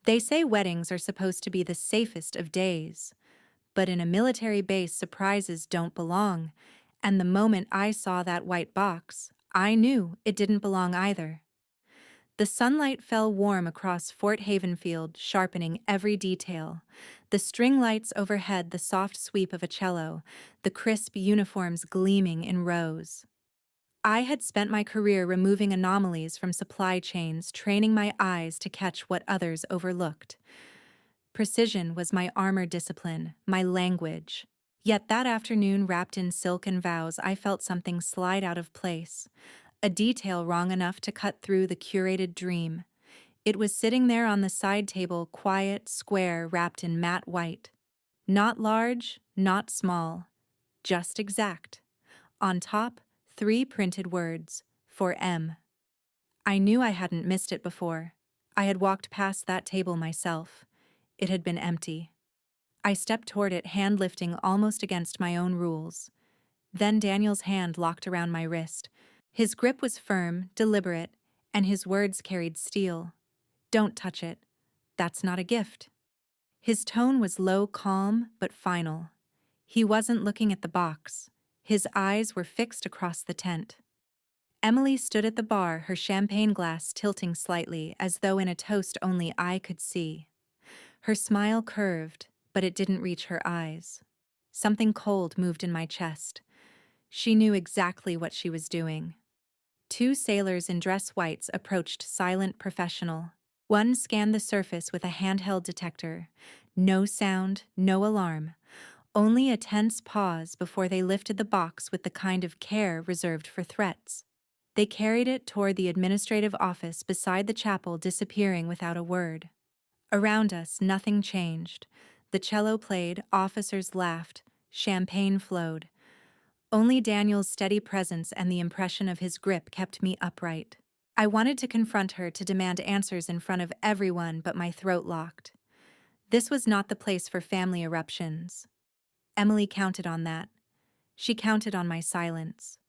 They say weddings are supposed to be the safest of days, but in a military base, surprises don't belong, and the moment I saw that white box, I knew it didn't belong either. The sunlight fell warm across Fort Havenfield, sharpening every detail. The string lights overhead, the soft sweep of a cello, the crisp uniforms gleaming in rows. I had spent my career removing anomalies from supply chains, training my eyes to catch what others overlooked. Precision was my armor discipline, my language. Yet that afternoon, wrapped in silk and vows, I felt something slide out of place. A detail wrong enough to cut through the curated dream. It was sitting there on the side table, quiet, square, wrapped in matte white. Not large, not small, just exact. On top, 3 printed words, for M. I knew I hadn't missed it before. I had walked past that table myself. It had been empty. I stepped toward it, hand lifting almost against my own rules. Then Daniel's hand locked around my wrist. His grip was firm, deliberate, and his words carried steel. Don't touch it. That's not a gift. His tone was low, calm, but final. He wasn't looking at the box. His eyes were fixed across the tent. Emily stood at the bar, her champagne glass tilting slightly, as though in a toast only I could see. Her smile curved, but it didn't reach her eyes. Something cold moved in my chest. She knew exactly what she was doing. 2 sailors in dress whites approached, silent, professional. One scanned the surface with a handheld detector. No sound, no alarm. Only a tense pause before they lifted the box with the kind of care reserved for threats. They carried it toward the administrative office beside the chapel, disappearing without a word. Around us, nothing changed. The cello played, officers laughed, champagne flowed. Only Daniel's steady presence and the impression of his grip kept me upright. I wanted to confront her, to demand answers in front of everyone, but my throat locked. This was not the place for family eruptions. Emily counted on that. She counted on my silence.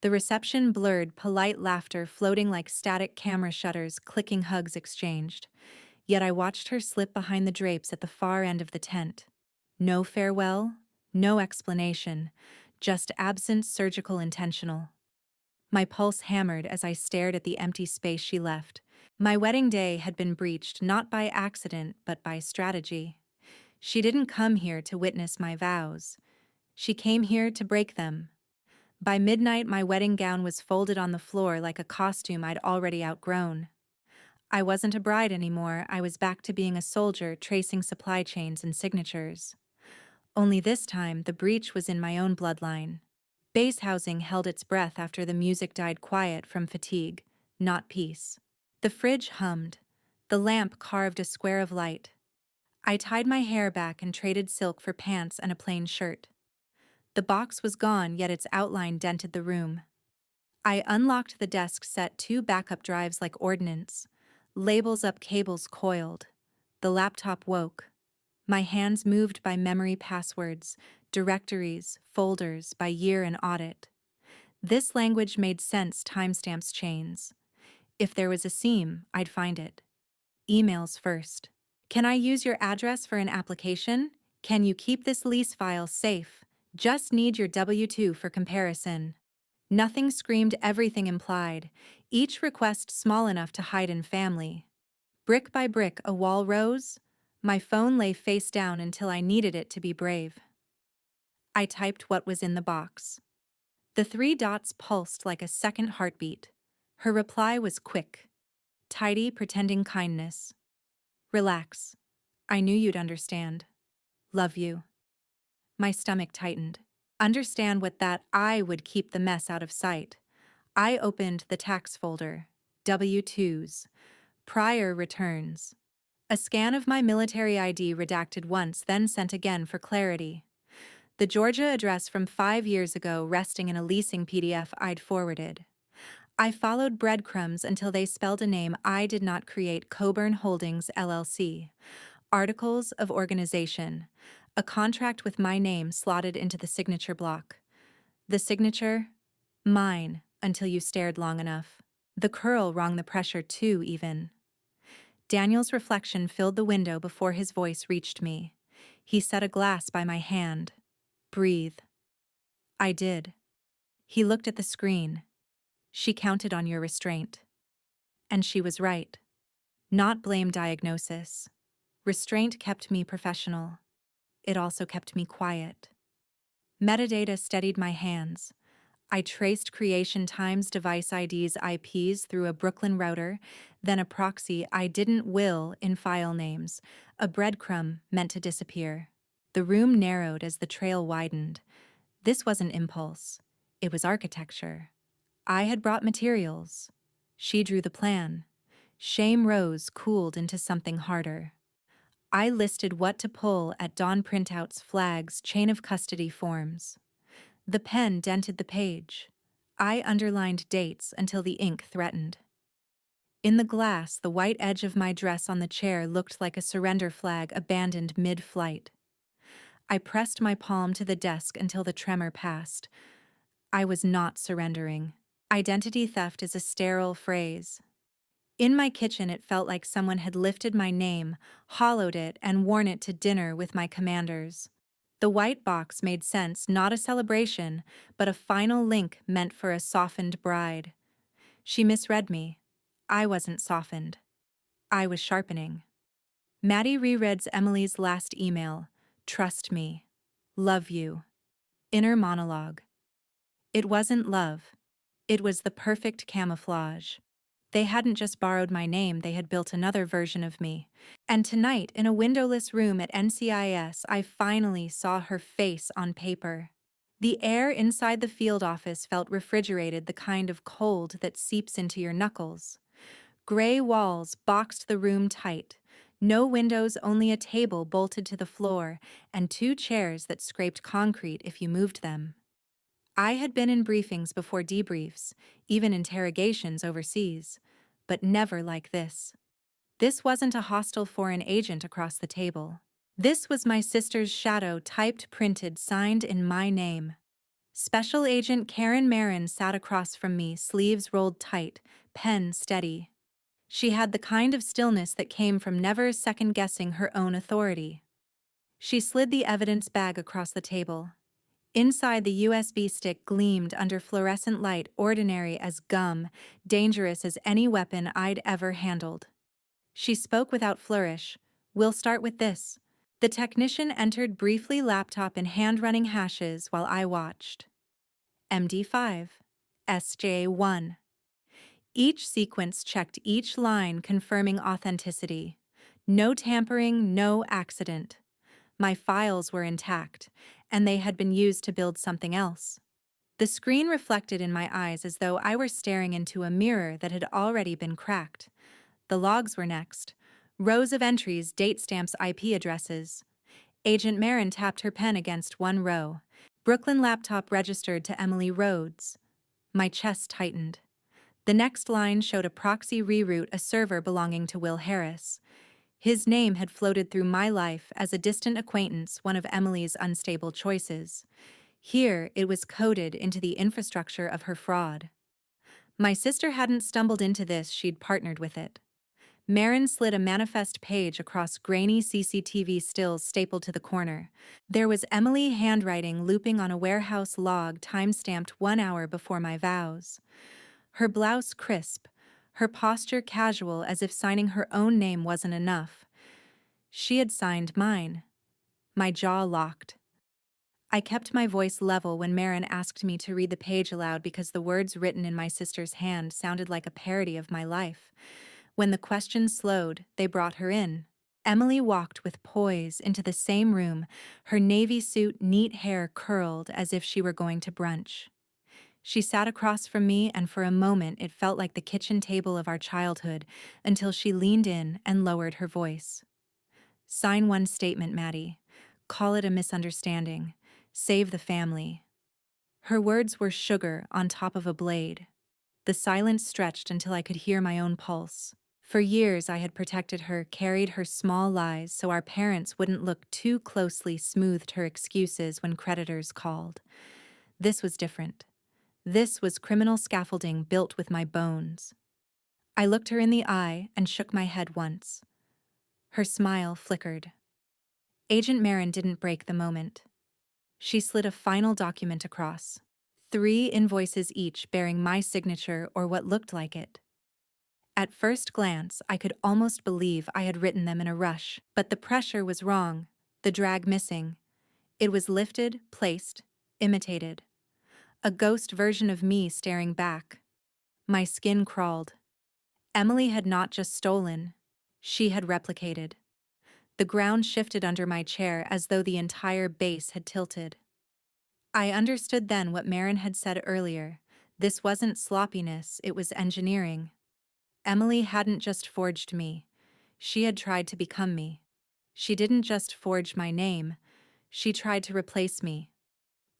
The reception blurred, polite laughter floating like static camera shutters, clicking hugs exchanged. Yet I watched her slip behind the drapes at the far end of the tent. No farewell, no explanation, just absent, surgical, intentional. My pulse hammered as I stared at the empty space she left. My wedding day had been breached, not by accident, but by strategy. She didn't come here to witness my vows. She came here to break them. By midnight, my wedding gown was folded on the floor like a costume I'd already outgrown. I wasn't a bride anymore. I was back to being a soldier, tracing supply chains and signatures. Only this time, the breach was in my own bloodline. Base housing held its breath after the music died quiet from fatigue, not peace. The fridge hummed. The lamp carved a square of light. I tied my hair back and traded silk for pants and a plain shirt. The box was gone, yet its outline dented the room. I unlocked the desk, set 2 backup drives like ordnance. Labels up, cables coiled. The laptop woke. My hands moved by memory, passwords, directories, folders, by year and audit. This language made sense, timestamps, chains. If there was a seam, I'd find it. Emails first. Can I use your address for an application? Can you keep this lease file safe? Just need your W-2 for comparison. Nothing screamed, everything implied, each request small enough to hide in family. Brick by brick, a wall rose. My phone lay face down until I needed it to be brave. I typed what was in the box. The 3 dots pulsed like a second heartbeat. Her reply was quick, tidy, pretending kindness. Relax. I knew you'd understand. Love you. My stomach tightened. Understand what that? I would keep the mess out of sight. I opened the tax folder. W-2s. Prior returns. A scan of my military ID, redacted once, then sent again for clarity. The Georgia address from 5 years ago resting in a leasing PDF I'd forwarded. I followed breadcrumbs until they spelled a name I did not create: Coburn Holdings, LLC. Articles of organization. A contract with my name slotted into the signature block. The signature? Mine, until you stared long enough. The curl wrung the pressure too, even. Daniel's reflection filled the window before his voice reached me. He set a glass by my hand. Breathe. I did. He looked at the screen. She counted on your restraint. And she was right. Not blame diagnosis. Restraint kept me professional. It also kept me quiet. Metadata steadied my hands. I traced creation times device IDs IPs through a Brooklyn router, then a proxy I didn't will in file names, a breadcrumb meant to disappear. The room narrowed as the trail widened. This wasn't impulse. It was architecture. I had brought materials. She drew the plan. Shame rose, cooled into something harder. I listed what to pull at Dawn Printout's flags, chain of custody forms. The pen dented the page. I underlined dates until the ink threatened. In the glass, the white edge of my dress on the chair looked like a surrender flag abandoned mid-flight. I pressed my palm to the desk until the tremor passed. I was not surrendering. Identity theft is a sterile phrase. In my kitchen, it felt like someone had lifted my name, hollowed it, and worn it to dinner with my commanders. The white box made sense, not a celebration, but a final link meant for a softened bride. She misread me. I wasn't softened. I was sharpening. Maddie rereads Emily's last email. Trust me. Love you. Inner monologue. It wasn't love. It was the perfect camouflage. They hadn't just borrowed my name, they had built another version of me. And tonight, in a windowless room at NCIS, I finally saw her face on paper. The air inside the field office felt refrigerated, the kind of cold that seeps into your knuckles. Gray walls boxed the room tight. No windows, only a table bolted to the floor, and 2 chairs that scraped concrete if you moved them. I had been in briefings before debriefs, even interrogations overseas, but never like this. This wasn't a hostile foreign agent across the table. This was my sister's shadow, typed, printed, signed in my name. Special Agent Karen Marin sat across from me, sleeves rolled tight, pen steady. She had the kind of stillness that came from never second-guessing her own authority. She slid the evidence bag across the table. Inside, the USB stick gleamed under fluorescent light, ordinary as gum, dangerous as any weapon I'd ever handled. She spoke without flourish. We'll start with this. The technician entered briefly, laptop in hand, running hashes while I watched. MD5. SJ1. Each sequence checked each line, confirming authenticity. No tampering, no accident. My files were intact, and they had been used to build something else. The screen reflected in my eyes as though I were staring into a mirror that had already been cracked. The logs were next. Rows of entries, date stamps, IP addresses. Agent Marin tapped her pen against one row. Brooklyn laptop registered to Emily Rhodes. My chest tightened. The next line showed a proxy reroute, a server belonging to Will Harris. His name had floated through my life as a distant acquaintance, one of Emily's unstable choices. Here, it was coded into the infrastructure of her fraud. My sister hadn't stumbled into this, she'd partnered with it. Marin slid a manifest page across grainy CCTV stills stapled to the corner. There was Emily handwriting looping on a warehouse log, time-stamped 1 hour before my vows. Her blouse crisp, her posture casual, as if signing her own name wasn't enough. She had signed mine. My jaw locked. I kept my voice level when Marin asked me to read the page aloud because the words written in my sister's hand sounded like a parody of my life. When the questions slowed, they brought her in. Emily walked with poise into the same room, her navy suit, neat hair curled as if she were going to brunch. She sat across from me, and for a moment it felt like the kitchen table of our childhood, until she leaned in and lowered her voice. Sign one statement, Maddie. Call it a misunderstanding. Save the family. Her words were sugar on top of a blade. The silence stretched until I could hear my own pulse. For years I had protected her, carried her small lies so our parents wouldn't look too closely, smoothed her excuses when creditors called. This was different. This was criminal scaffolding built with my bones. I looked her in the eye and shook my head once. Her smile flickered. Agent Marin didn't break the moment. She slid a final document across. 3 invoices each bearing my signature or what looked like it. At first glance, I could almost believe I had written them in a rush, but the pressure was wrong, the drag missing. It was lifted, placed, imitated. A ghost version of me staring back. My skin crawled. Emily had not just stolen, she had replicated. The ground shifted under my chair as though the entire base had tilted. I understood then what Marin had said earlier. This wasn't sloppiness, it was engineering. Emily hadn't just forged me. She had tried to become me. She didn't just forge my name. She tried to replace me.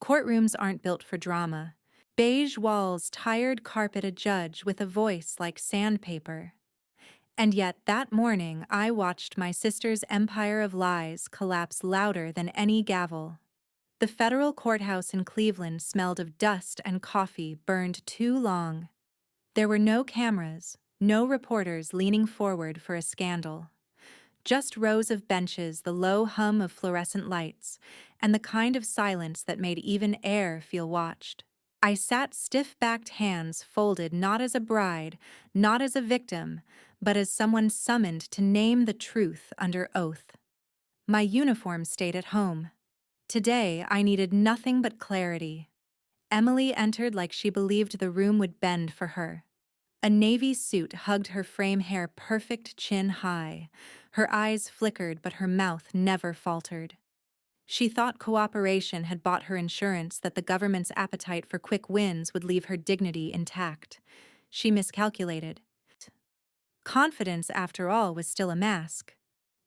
Courtrooms aren't built for drama. Beige walls, tired carpet, a judge with a voice like sandpaper. And yet that morning I watched my sister's empire of lies collapse louder than any gavel. The federal courthouse in Cleveland smelled of dust and coffee burned too long. There were no cameras, no reporters leaning forward for a scandal. Just rows of benches, the low hum of fluorescent lights, and the kind of silence that made even air feel watched. I sat stiff-backed, hands folded, not as a bride, not as a victim, but as someone summoned to name the truth under oath. My uniform stayed at home. Today, I needed nothing but clarity. Emily entered like she believed the room would bend for her. A navy suit hugged her frame, hair perfect, chin high. Her eyes flickered, but her mouth never faltered. She thought cooperation had bought her insurance, that the government's appetite for quick wins would leave her dignity intact. She miscalculated. Confidence, after all, was still a mask.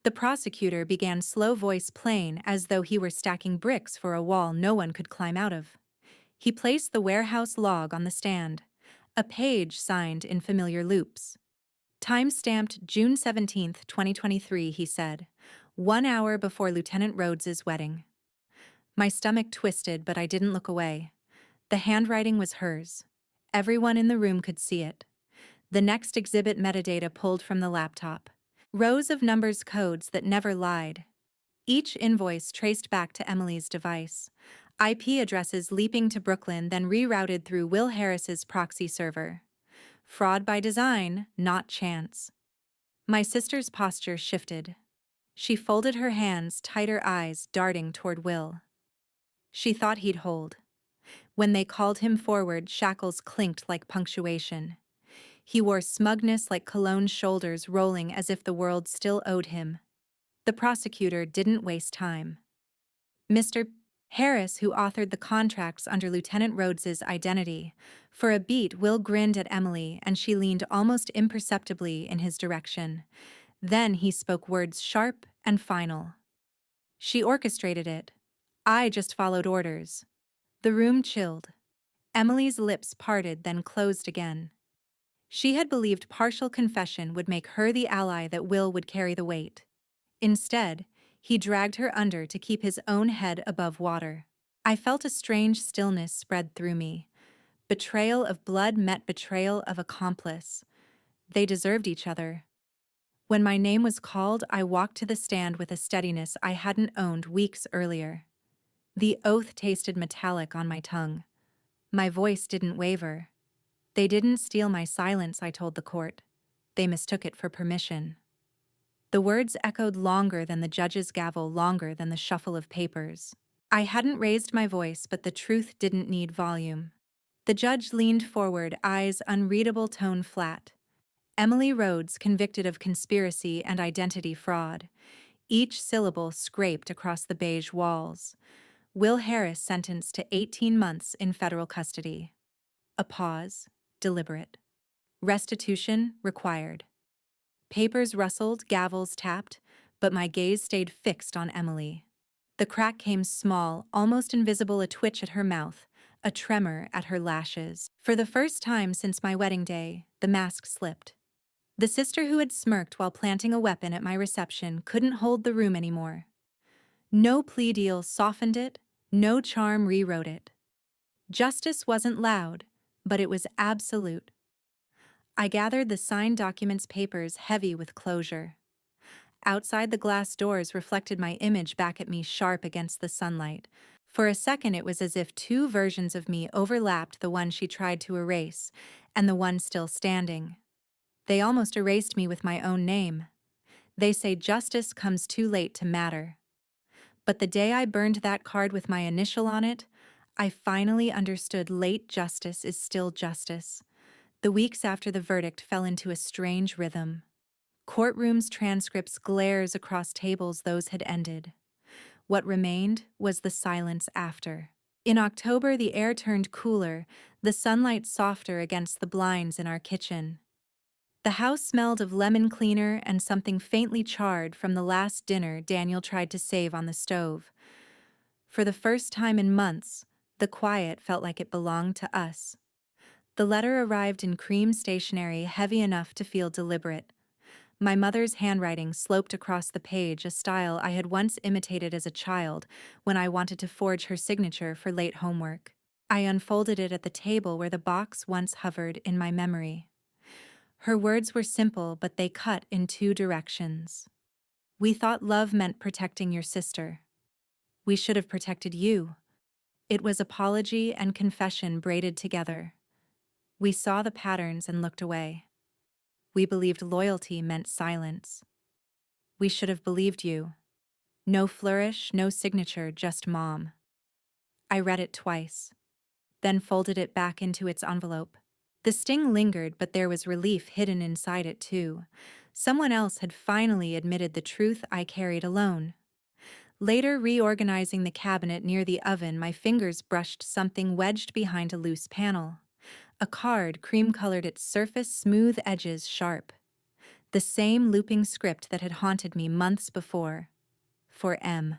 The prosecutor began, slow voice plain, as though he were stacking bricks for a wall no one could climb out of. He placed the warehouse log on the stand, a page signed in familiar loops. Time-stamped June 17, 2023, he said, 1 hour before Lieutenant Rhodes's wedding. My stomach twisted, but I didn't look away. The handwriting was hers. Everyone in the room could see it. The next exhibit, metadata pulled from the laptop. Rows of numbers, codes that never lied. Each invoice traced back to Emily's device. IP addresses leaping to Brooklyn, then rerouted through Will Harris's proxy server. Fraud by design, not chance. My sister's posture shifted. She folded her hands, tighter, eyes darting toward Will. She thought he'd hold. When they called him forward, shackles clinked like punctuation. He wore smugness like Cologne's shoulders rolling as if the world still owed him. The prosecutor didn't waste time. Mr. Harris, who authored the contracts under Lieutenant Rhodes's identity. For a beat, Will grinned at Emily, and she leaned almost imperceptibly in his direction. Then he spoke words sharp and final. She orchestrated it. I just followed orders. The room chilled. Emily's lips parted, then closed again. She had believed partial confession would make her the ally that Will would carry the weight. Instead, he dragged her under to keep his own head above water. I felt a strange stillness spread through me. Betrayal of blood met betrayal of accomplice. They deserved each other. When my name was called, I walked to the stand with a steadiness I hadn't owned weeks earlier. The oath tasted metallic on my tongue. My voice didn't waver. They didn't steal my silence, I told the court. They mistook it for permission. The words echoed longer than the judge's gavel, longer than the shuffle of papers. I hadn't raised my voice, but the truth didn't need volume. The judge leaned forward, eyes unreadable, tone flat. Emily Rhodes convicted of conspiracy and identity fraud. Each syllable scraped across the beige walls. Will Harris sentenced to 18 months in federal custody. A pause, deliberate. Restitution required. Papers rustled, gavels tapped, but my gaze stayed fixed on Emily. The crack came small, almost invisible, a twitch at her mouth, a tremor at her lashes. For the first time since my wedding day, the mask slipped. The sister who had smirked while planting a weapon at my reception couldn't hold the room anymore. No plea deal softened it, no charm rewrote it. Justice wasn't loud, but it was absolute. I gathered the signed documents papers heavy with closure. Outside, the glass doors reflected my image back at me sharp against the sunlight. For a second, it was as if two versions of me overlapped, the one she tried to erase, and the one still standing. They almost erased me with my own name. They say justice comes too late to matter. But the day I burned that card with my initial on it, I finally understood late justice is still justice. The weeks after the verdict fell into a strange rhythm. Courtrooms' transcripts glares across tables those had ended. What remained was the silence after. In October, the air turned cooler, the sunlight softer against the blinds in our kitchen. The house smelled of lemon cleaner and something faintly charred from the last dinner Daniel tried to save on the stove. For the first time in months, the quiet felt like it belonged to us. The letter arrived in cream stationery heavy enough to feel deliberate. My mother's handwriting sloped across the page, a style I had once imitated as a child when I wanted to forge her signature for late homework. I unfolded it at the table where the box once hovered in my memory. Her words were simple, but they cut in two directions. We thought love meant protecting your sister. We should have protected you. It was apology and confession braided together. We saw the patterns and looked away. We believed loyalty meant silence. We should have believed you. No flourish, no signature, just mom. I read it twice, then folded it back into its envelope. The sting lingered, but there was relief hidden inside it too. Someone else had finally admitted the truth I carried alone. Later, reorganizing the cabinet near the oven, my fingers brushed something wedged behind a loose panel. A card, cream-colored, its surface, smooth edges sharp. The same looping script that had haunted me months before. For M.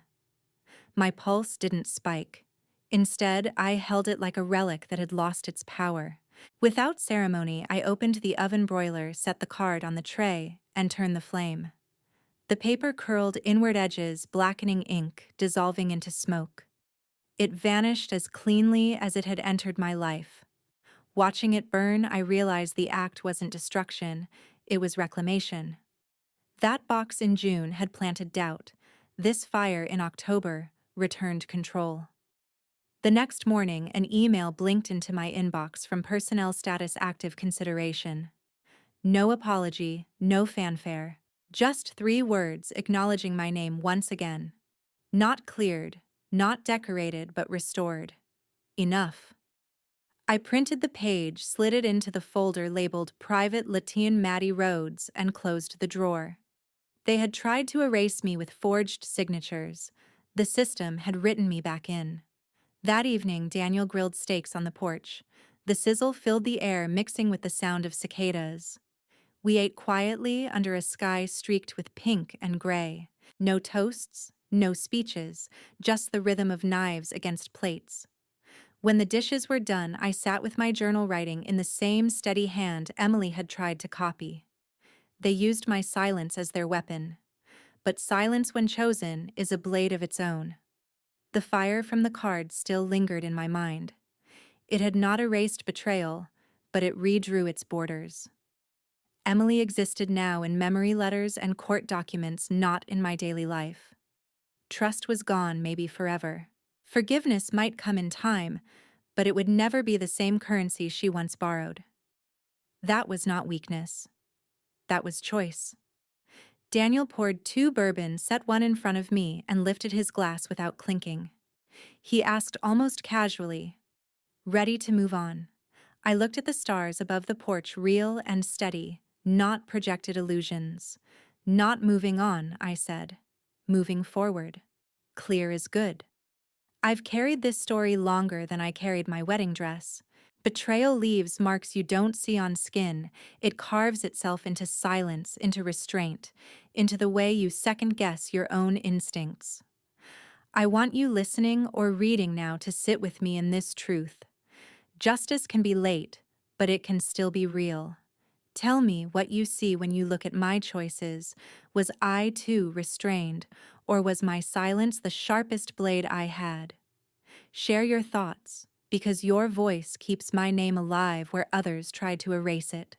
My pulse didn't spike. Instead, I held it like a relic that had lost its power. Without ceremony, I opened the oven broiler, set the card on the tray, and turned the flame. The paper curled inward edges, blackening ink, dissolving into smoke. It vanished as cleanly as it had entered my life. Watching it burn, I realized the act wasn't destruction, it was reclamation. That box in June had planted doubt. This fire in October returned control. The next morning, an email blinked into my inbox from personnel status active consideration. No apology, no fanfare. Just 3 words acknowledging my name once again. Not cleared, not decorated, but restored. Enough. I printed the page, slid it into the folder labeled Private Latian Maddie Rhodes, and closed the drawer. They had tried to erase me with forged signatures. The system had written me back in. That evening, Daniel grilled steaks on the porch. The sizzle filled the air, mixing with the sound of cicadas. We ate quietly under a sky streaked with pink and gray. No toasts, no speeches, just the rhythm of knives against plates. When the dishes were done, I sat with my journal writing in the same steady hand Emily had tried to copy. They used my silence as their weapon. But silence, when chosen, is a blade of its own. The fire from the card still lingered in my mind. It had not erased betrayal, but it redrew its borders. Emily existed now in memory letters and court documents, not in my daily life. Trust was gone, maybe forever. Forgiveness might come in time, but it would never be the same currency she once borrowed. That was not weakness. That was choice. Daniel poured 2 bourbons, set one in front of me, and lifted his glass without clinking. He asked almost casually, "Ready to move on?" I looked at the stars above the porch, real and steady, not projected illusions. "Not moving on," I said. "Moving forward. Clear is good." I've carried this story longer than I carried my wedding dress. Betrayal leaves marks you don't see on skin. It carves itself into silence, into restraint, into the way you second-guess your own instincts. I want you listening or reading now to sit with me in this truth. Justice can be late, but it can still be real. Tell me what you see when you look at my choices. Was I too restrained, or was my silence the sharpest blade I had? Share your thoughts, because your voice keeps my name alive where others tried to erase it.